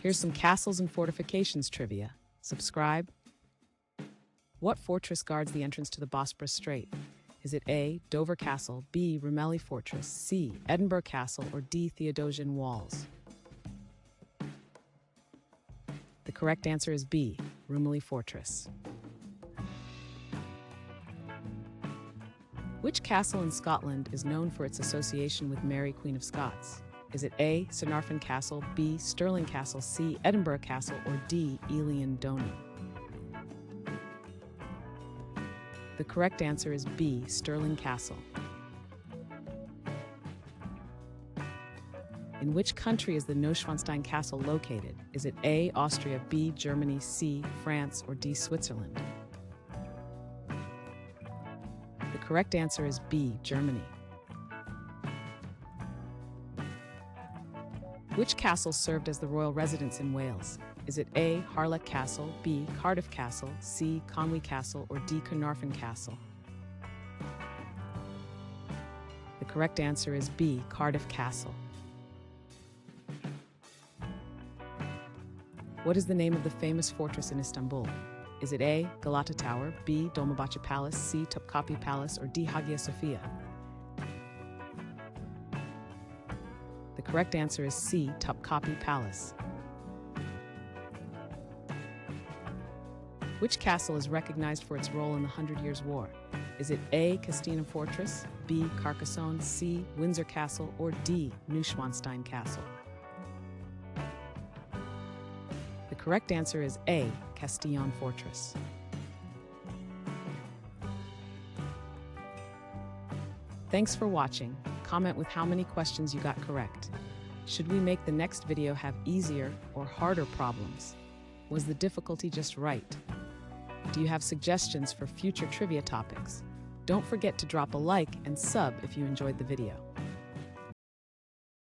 Here's some castles and fortifications trivia. Subscribe. What fortress guards the entrance to the Bosporus Strait? Is it A, Dover Castle, B, Rumeli Fortress, C, Edinburgh Castle, or D, Theodosian Walls? The correct answer is B, Rumeli Fortress. Which castle in Scotland is known for its association with Mary, Queen of Scots? Is it A, Carnarvon Castle, B, Stirling Castle, C, Edinburgh Castle, or D, Ely and Doney? The correct answer is B, Stirling Castle. In which country is the Neuschwanstein Castle located? Is it A, Austria, B, Germany, C, France, or D, Switzerland? The correct answer is B, Germany. Which castle served as the royal residence in Wales? Is it A, Harlech Castle, B, Cardiff Castle, C, Conwy Castle, or D, Carnarvon Castle? The correct answer is B, Cardiff Castle. What is the name of the famous fortress in Istanbul? Is it A, Galata Tower, B, Dolmabahce Palace, C, Topkapi Palace, or D, Hagia Sophia? The correct answer is C, Topkapi Palace. Which castle is recognized for its role in the 100 Years' War? Is it A, Castine Fortress, B, Carcassonne, C, Windsor Castle, or D, Neuschwanstein Castle? The correct answer is A, Castillon Fortress. Thanks for watching. Comment with how many questions you got correct. Should we make the next video have easier or harder problems? Was the difficulty just right? Do you have suggestions for future trivia topics? Don't forget to drop a like and sub if you enjoyed the video.